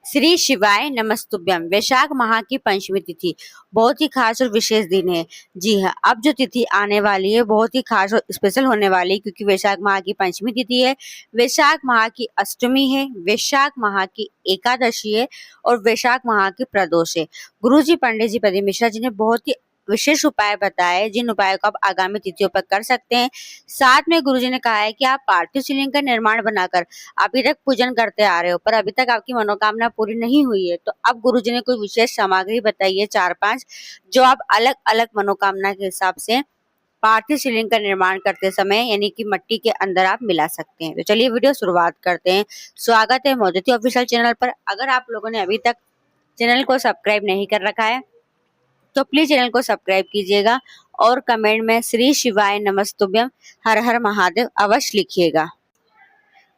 श्री शिवाय नमस्तुभ्यम। वैशाख माह की पंचमी तिथि बहुत ही खास और विशेष दिन है। जी हाँ, अब जो तिथि आने वाली है बहुत ही खास और स्पेशल होने वाली है, क्योंकि वैशाख माह की पंचमी तिथि है, वैशाख माह की अष्टमी है, वैशाख माह की एकादशी है और वैशाख माह की प्रदोष है। गुरुजी पंडित जी प्रदीप मिश्रा जी ने बहुत ही विशेष उपाय बताए, जिन उपायों को आप आगामी तिथियों पर कर सकते हैं। साथ में गुरुजी ने कहा है कि आप पार्थिव शिवलिंग का निर्माण बनाकर अभी तक पूजन करते आ रहे हो, पर अभी तक आपकी मनोकामना पूरी नहीं हुई है, तो अब गुरुजी ने कोई विशेष सामग्री बताई है 4-5, जो आप अलग अलग मनोकामना के हिसाब से पार्थिव शिवलिंग का निर्माण करते समय यानी कि मिट्टी के अंदर आप मिला सकते हैं। तो चलिए वीडियो शुरुआत करते हैं। स्वागत है मोदिती ऑफिशियल चैनल पर। अगर आप लोगों ने अभी तक चैनल को सब्सक्राइब नहीं कर रखा है तो प्लीज चैनल को सब्सक्राइब कीजिएगा और कमेंट में श्री शिवाय नमस्तुभ्यम हर हर महादेव अवश्य लिखिएगा।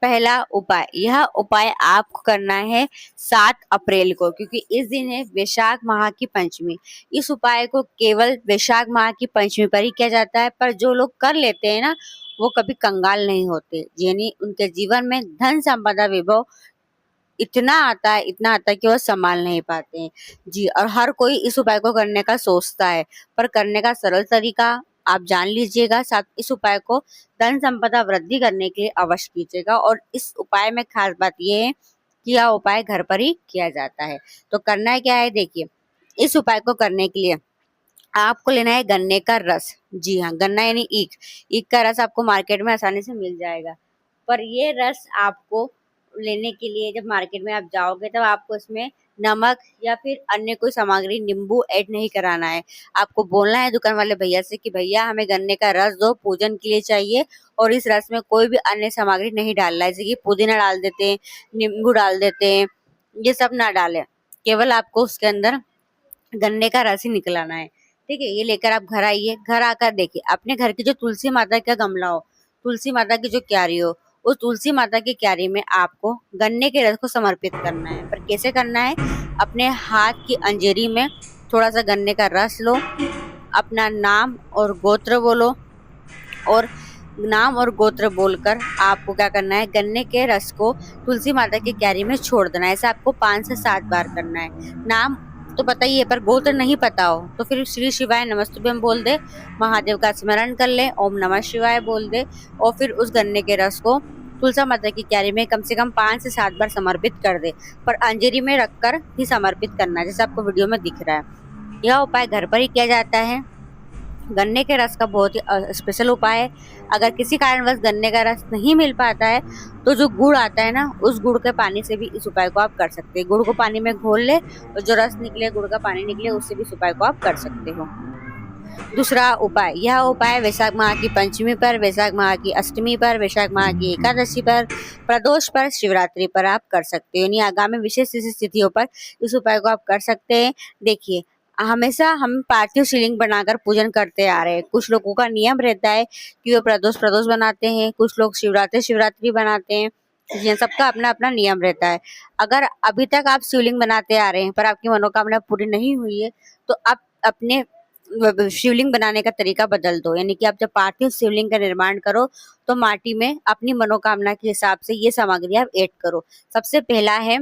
पहला उपाय, यह उपाय आपको करना है 7 अप्रैल को, क्योंकि इस दिन है वैशाख माह की पंचमी। इस उपाय को केवल वैशाख माह की पंचमी पर ही किया जाता है, पर जो लोग कर लेते हैं ना, वो कभी कंगाल नहीं होते, यानी उनके जीवन में धन संपदा विभव इतना आता है कि वो संभाल नहीं पाते हैं। जी, और हर कोई इस उपाय को करने का सोचता है, पर करने का सरल तरीका आप जान लीजिएगा। साथ इस उपाय को धन संपदा वृद्धि करने के लिए अवश्य कीजिएगा। और इस उपाय में खास बात यह है कि यह उपाय घर पर ही किया जाता है। तो करना है क्या है, देखिए, इस उपाय को करने के लिए आपको लेना है गन्ने का रस। जी हाँ, गन्ना यानी ईख। ईख का रस आपको मार्केट में आसानी से मिल जाएगा, पर ये रस आपको लेने के लिए जब मार्केट में आप जाओगे तब आपको इसमें नमक या फिर अन्य कोई सामग्री, नींबू ऐड नहीं कराना है। आपको बोलना है दुकान वाले भैया से कि भैया हमें गन्ने का रस दो, पूजन के लिए चाहिए, और इस रस में कोई भी अन्य सामग्री नहीं डालना है, जैसे कि पुदीना डाल देते हैं, नींबू डाल देते हैं, ये सब ना डालें। केवल आपको उसके अंदर गन्ने का रस ही निकलाना है। ठीक है, ये लेकर आप घर आइए। घर आकर देखिए, अपने घर की जो तुलसी माता का गमला हो, तुलसी माता की जो क्यारी हो, उस तुलसी माता की क्यारी में आपको गन्ने के रस को समर्पित करना है। पर कैसे करना है, अपने हाथ की अंजेरी में थोड़ा सा गन्ने का रस लो, अपना नाम और गोत्र बोलो, और नाम और गोत्र बोलकर आपको क्या करना है, गन्ने के रस को तुलसी माता की क्यारी में छोड़ देना है। ऐसा आपको 5 से 7 बार करना है। नाम तो पता ही है, पर गोत्र नहीं पता हो तो फिर श्री शिवाय नमस्तुभ्यम बोल दे, महादेव का स्मरण कर ले, ओम नमः शिवाय बोल दे, और फिर उस गन्ने के रस को तुलसी माता की क्यारी में कम से कम 5 से 7 बार समर्पित कर दे, पर अंजीरी में रखकर ही समर्पित करना है, जैसे आपको वीडियो में दिख रहा है। यह उपाय घर पर ही किया जाता है। गन्ने के रस का बहुत ही स्पेशल उपाय है। अगर किसी कारणवश गन्ने का रस नहीं मिल पाता है तो जो गुड़ आता है ना, उस गुड़ के पानी से भी इस उपाय को आप कर सकते हैं। गुड़ को पानी में घोल ले और जो रस निकले, गुड़ का पानी निकले, उससे भी इस उपाय को आप कर सकते हो। दूसरा उपाय, यह उपाय वैशाख माह की पंचमी पर, वैशाख माह की अष्टमी पर, वैशाख माह की एकादशी पर, प्रदोष पर, शिवरात्रि पर आप कर सकते हो, यानी आगामी विशेष तिथियों पर इस उपाय को आप कर सकते हैं। देखिए, हमेशा हम पार्थिव शिवलिंग बनाकर पूजन करते आ रहे हैं। कुछ लोगों का नियम रहता है कि वो प्रदोष बनाते हैं, कुछ लोग शिवरात्रि बनाते हैं। ये सबका अपना अपना नियम रहता है। अगर अभी तक आप शिवलिंग बनाते आ रहे हैं पर आपकी मनोकामना पूरी नहीं हुई है, तो आप अपने शिवलिंग बनाने का तरीका बदल दो। यानी कि आप जब पार्थिव शिवलिंग का निर्माण करो तो माटी में अपनी मनोकामना के हिसाब से ये सामग्री आप ऐड करो। सबसे पहला है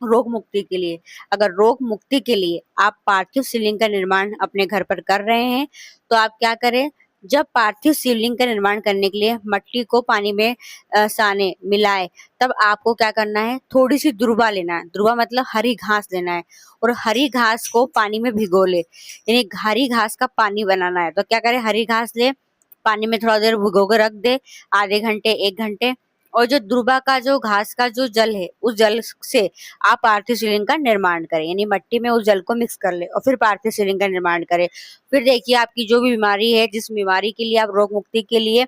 रोग मुक्ति के लिए। अगर रोग मुक्ति के लिए आप पार्थिव शिवलिंग का निर्माण अपने घर पर कर रहे हैं तो आप क्या करें, जब पार्थिव शिवलिंग का निर्माण करने के लिए मिट्टी को पानी में साने मिलाए, तब आपको क्या करना है, थोड़ी सी दुर्वा लेना है। दुर्वा मतलब हरी घास लेना है, और हरी घास को पानी में भिगो ले, यानी हरी घास का पानी बनाना है। तो क्या करें, हरी घास ले, पानी में थोड़ा देर भिगो के रख दे, आधे घंटे 1 घंटे, और जो दुर्वा का जो घास का जो जल है, उस जल से आप पार्थिव शिवलिंग का निर्माण करें, यानी मिट्टी में उस जल को मिक्स कर ले और फिर पार्थिव शिवलिंग का निर्माण करें। फिर देखिए, आपकी जो भी बीमारी है, जिस बीमारी के लिए आप रोग मुक्ति के लिए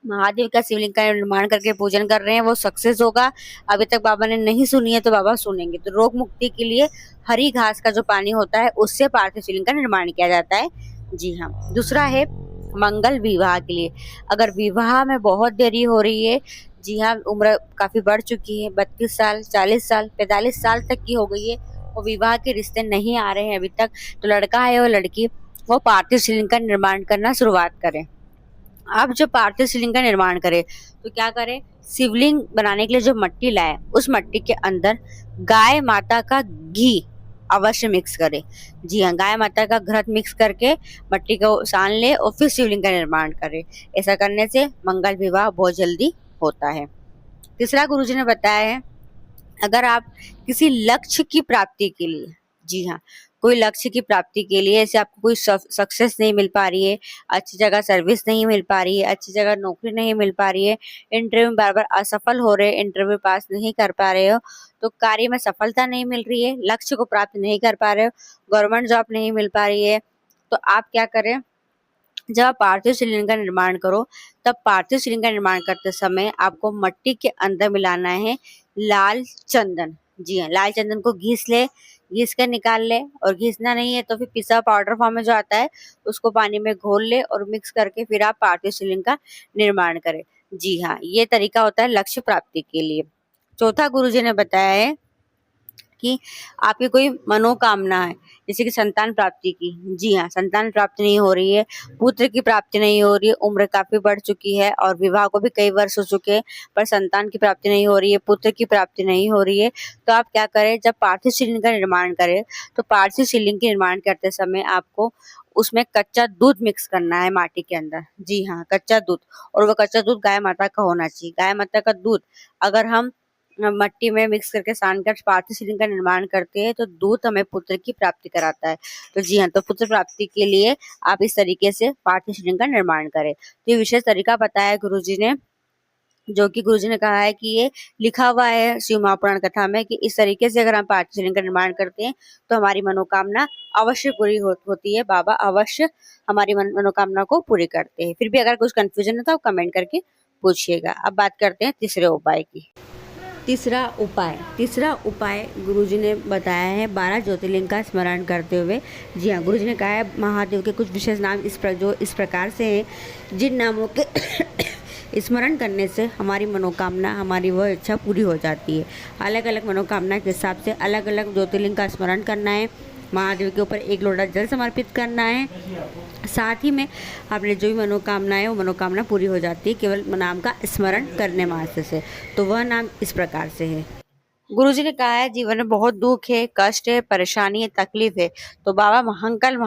महादेव का शिवलिंग का निर्माण करके पूजन कर रहे हैं, वो सक्सेस होगा। अभी तक बाबा ने नहीं सुनी है तो बाबा सुनेंगे। तो रोग मुक्ति के लिए हरी घास का जो पानी होता है, उससे पार्थिव शिवलिंग का निर्माण किया जाता है। जी हाँ। दूसरा है मंगल विवाह के लिए। अगर विवाह में बहुत देरी हो रही है, जी हाँ, उम्र काफी बढ़ चुकी है, 32 साल, 40 साल, 45 साल तक की हो गई है, वो विवाह के रिश्ते नहीं आ रहे हैं अभी तक, तो लड़का है और लड़की वो पार्थिव शिवलिंग का निर्माण करना शुरुआत करें। अब जो पार्थिव शिवलिंग का निर्माण करे तो क्या करे, शिवलिंग बनाने के लिए जो मट्टी लाए उस मट्टी के अंदर गाय माता का घी अवश्य मिक्स करे। जी हाँ, गाय माता का घृत मिक्स करके मट्टी को सान ले और फिर शिवलिंग का निर्माण करे। ऐसा करने से मंगल विवाह बहुत जल्दी होता है। तीसरा गुरुजी ने बताया है, अगर आप किसी लक्ष्य की प्राप्ति के लिए, जी हाँ, कोई लक्ष्य की प्राप्ति के लिए ऐसे आपको कोई सक्सेस नहीं मिल पा रही है, अच्छी जगह सर्विस नहीं मिल पा रही है, अच्छी जगह नौकरी नहीं मिल पा रही है, इंटरव्यू में बार बार असफल हो रहे, इंटरव्यू पास नहीं कर पा रहे हो, तो कार्य में सफलता नहीं मिल रही है, लक्ष्य को प्राप्त नहीं कर पा रहे हो, गवर्नमेंट जॉब नहीं मिल पा रही है, तो आप क्या करें, जब आप पार्थिव शिवलिंग का निर्माण करो तब पार्थिव शिवलिंग का निर्माण करते समय आपको मट्टी के अंदर मिलाना है लाल चंदन। जी हाँ, लाल चंदन को घिस कर निकाल ले, और घिसना नहीं है तो फिर पिसा पाउडर फॉर्म में जो आता है उसको पानी में घोल ले और मिक्स करके फिर आप पार्थिव शिवलिंग का निर्माण करें। जी हाँ, ये तरीका होता है लक्ष्य प्राप्ति के लिए। चौथा गुरुजी ने बताया है कि आपकी कोई मनोकामना है, जैसे कि संतान प्राप्ति की, जी हाँ, संतान प्राप्ति नहीं हो रही है, पुत्र की प्राप्ति नहीं हो रही है, उम्र काफी बढ़ चुकी है और विवाह को भी कई वर्ष हो चुके हैं पर संतान की प्राप्ति नहीं हो रही है, पुत्र की प्राप्ति नहीं हो रही है, तो आप क्या करें, जब पार्थिव शिवलिंग का निर्माण करें तो पार्थिव शिवलिंग के निर्माण करते समय आपको उसमें कच्चा दूध मिक्स करना है माटी के अंदर। जी हाँ, कच्चा दूध, और वो कच्चा दूध गाय माता का होना चाहिए। गाय माता का दूध अगर हम मट्टी में मिक्स करके सान कर पार्थिव शिवलिंग का निर्माण करते हैं तो दूध हमें पुत्र की प्राप्ति कराता है। तो जी हाँ, तो पुत्र प्राप्ति के लिए आप इस तरीके से पार्थिव शिवलिंग का निर्माण करें। तो ये विशेष तरीका बताया गुरुजी ने, जो कि गुरुजी ने कहा है कि ये लिखा हुआ है शिव महापुराण कथा में कि इस तरीके से अगर हम पार्थिव शिवलिंग का निर्माण करते हैं तो हमारी मनोकामना अवश्य पूरी होती है। बाबा अवश्य हमारी मनोकामना को पूरी करते हैं। फिर भी अगर कुछ कंफ्यूजन है तो आप कमेंट करके पूछिएगा। अब बात करते हैं तीसरे उपाय की। तीसरा उपाय गुरुजी ने बताया है 12 ज्योतिर्लिंग का स्मरण करते हुए। जी हाँ, गुरुजी ने कहा है महादेव के कुछ विशेष नाम इस प्रकार से हैं जिन नामों के स्मरण करने से हमारी मनोकामना, हमारी वह इच्छा पूरी हो जाती है। अलग अलग मनोकामना के हिसाब से अलग अलग ज्योतिर्लिंग का स्मरण करना है, महादेव के ऊपर 1 लोटा जल समर्पित करना है, साथ ही में आपने जो भी मनोकामना है वो मनोकामना पूरी हो जाती है केवल नाम का स्मरण करने मात्र से। तो वह नाम इस प्रकार से है। गुरुजी ने कहा है जीवन में बहुत दुख है, कष्ट है, परेशानी है, तकलीफ है, तो बाबा महंकाल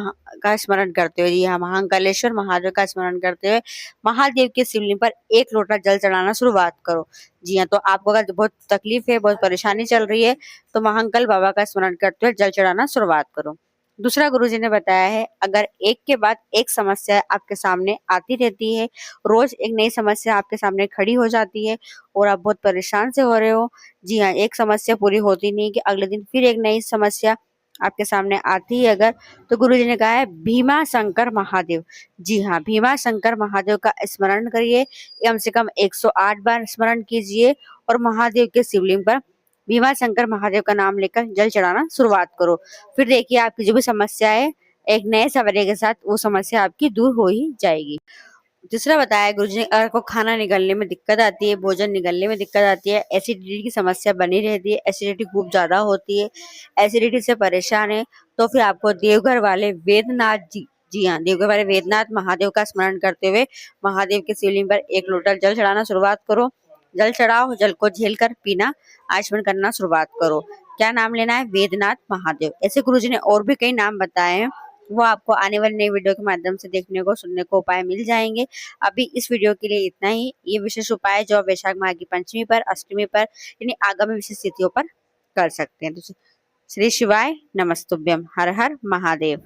का स्मरण करते हुए, जी हाँ, महाकालेश्वर महादेव का स्मरण करते हुए महादेव के शिवलिंग पर 1 लोटा जल चढ़ाना शुरुआत करो। जी हाँ, तो आपको अगर बहुत तकलीफ है, बहुत परेशानी चल रही है तो महाकाल बाबा का स्मरण करते हुए जल चढ़ाना शुरुआत करो। दूसरा गुरुजी ने बताया है, अगर एक के बाद एक समस्या आपके सामने आती रहती है, रोज एक नई समस्या आपके सामने खड़ी हो जाती है और आप बहुत परेशान से हो रहे हो, जी हाँ, एक समस्या पूरी होती नहीं कि अगले दिन फिर एक नई समस्या आपके सामने आती है अगर, तो गुरुजी ने कहा है भीमा शंकर महादेव। जी हाँ, भीमा शंकर महादेव का स्मरण करिए, कम से कम 108 बार स्मरण कीजिए और महादेव के शिवलिंग पर भीमा शंकर महादेव का नाम लेकर जल चढ़ाना शुरुआत करो। फिर देखिए आपकी जो भी समस्या है एक नए सवेरे के साथ वो समस्या आपकी दूर हो ही जाएगी। तीसरा बताया गुरुजी ने, अगर को खाना निगलने में दिक्कत आती है, भोजन निगलने में दिक्कत आती है, एसिडिटी की समस्या बनी रहती है, एसिडिटी खूब ज्यादा होती है, एसिडिटी से परेशान है, तो फिर आपको देवघर वाले वेदनाथ जी हाँ, देवघर वाले वेदनाथ महादेव का स्मरण करते हुए महादेव के शिवलिंग पर 1 लोटा जल चढ़ाना शुरुआत करो। जल चढ़ाओ, जल को झेल कर पीना, आचमन करना शुरुआत करो। क्या नाम लेना है? वेदनाथ महादेव। ऐसे गुरुजी ने और भी कई नाम बताए हैं, वो आपको आने वाली नई वीडियो के माध्यम से देखने को सुनने को उपाय मिल जाएंगे। अभी इस वीडियो के लिए इतना ही। ये विशेष उपाय जो वैशाख माह की पंचमी पर, अष्टमी पर यानी आगामी विशेष तिथियों पर कर सकते हैं। तो श्री शिवाय नमस्तुभ्यम। हर हर महादेव।